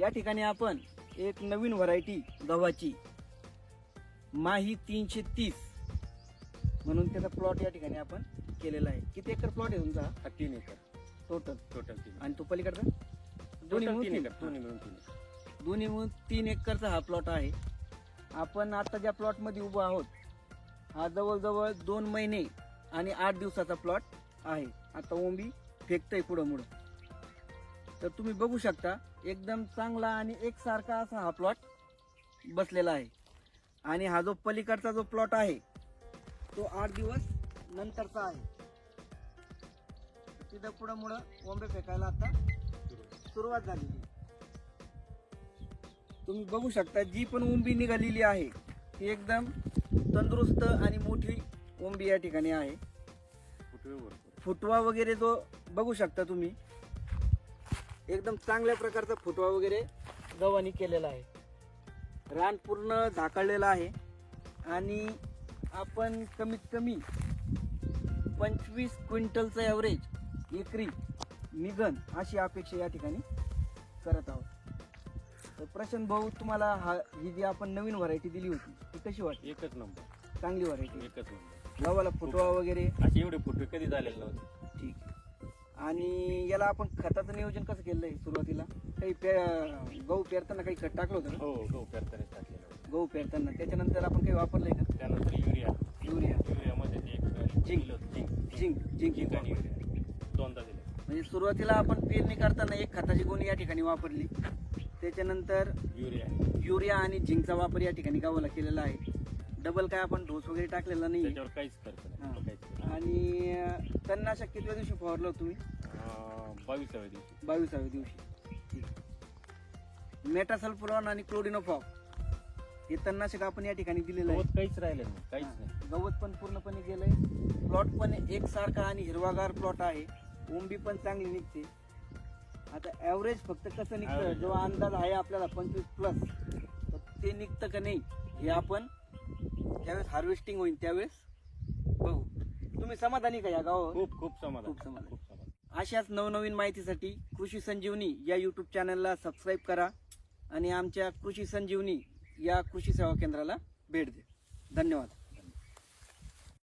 या ठिकाणी आपण एक नवीन व्हरायटी गव्हाची माही 330 म्हणून त्याचा प्लॉट या ठिकाणी आपण केलेला आहे. किती एकर प्लॉट आहे तुमचा? 3 एकर टोटल 3. आणि तो पलीकडचा दोन्ही मिळून 3 तीन. एकर. दोन्ही मिळून 3 एकर. दोन्ही मिळून 3 एकरचा हा प्लॉट आहे. आपण आता ज्या प्लॉट मध्ये उभा आहोत हा जवळजवळ 2 महिने आणि 8 दिवसाचा प्लॉट आहे. आता ओंबी फेकतय पुढं मुळं, तर तुम्ही बघू शकता एकदम चांगला आणि एकसारखा असा हा प्लॉट बसलेला आहे. आणि हा जो पलीकडचा जो प्लॉट आहे तो 8 दिवस नंतरचा आहे. तिथं पुढं मुळं ओंबे फेकायला आता सुरुवात झालेली. तुम्ही बघू शकता जी पण ओंबी निघालेली आहे ती एकदम तंदुरुस्त आणि मोठी ओंबी या ठिकाणी आहे. फुटवा वगैरे जो बघू शकता तुम्ही एकदम चांगल्या प्रकारचा फुटवा वगैरे गव्हाणी केलेला आहे. रान पूर्ण झाकळलेलं आहे आणि आपण कमीत कमी 25 क्विंटलचं ॲव्हरेज एकरी निघन अशी अपेक्षा या ठिकाणी करत आहोत. तर प्रशांत भाऊ तुम्हाला ही जी आपण नवीन व्हरायटी दिली होती ती कशी वाटली? एकच नंबर. चांगली व्हरायटी. एकच नंबर. गव्हाला फुटवा वगैरे असे एवढे फुटवे कधी झालेले नव्हते. ठीक आहे. आणि याला आपण खताचं नियोजन कसं केलंय? सुरुवातीला काही गहू पेरताना काही खत टाकलं होतं का? हो गहू पेरताना टाकलेलं होतं. गहू पेरताना त्याच्यानंतर आपण काही वापरलंय का? त्यानंतर युरिया. युरिया युरियामध्ये ते एक झिंक आणि युरिया दोनदा दिले. म्हणजे सुरुवातीला आपण पेरणी करताना एक खताची गोणी या ठिकाणी वापरली, त्याच्यानंतर युरिया आणि झिंकचा वापर या ठिकाणी गव्हाला केलेला आहे. डबल काय आपण डोस वगैरे टाकलेला नाही. त्याच्यावर काहीच खर्च नाही. आणि तणनाशक कितव्या दिवशी फवारलं होतं तुम्ही? 22व्या दिवशी. 22व्या दिवशी. मेटासल्फोरॉन आणि क्लोरिनोफॉस हे तणनाशक आपण या ठिकाणी दिलेलं आहे. काहीच राहिलं नाही. काहीच नाही. गवत पण पूर्णपणे गेलंय. प्लॉट पण एकसारखा आणि हिरवागार प्लॉट आहे. ओंबी पण चांगली निघते. आता ॲव्हरेज फक्त कसं निघतं, जो अंदाज आहे आपल्याला 25+, तर ते निघतं का नाही हे आपण ज्यावेळेस हार्वेस्टिंग होईल त्यावेळेस बघू. तुम्ही समाधानी का या गावावर? खूप खूप समाधान. खूप समाधान. अशाच नवनवीन माहितीसाठी कृषी संजीवनी या यूट्यूब चॅनलला सबस्क्राईब करा आणि आमच्या कृषी संजीवनी या कृषी सेवा केंद्राला भेट द्या. धन्यवाद.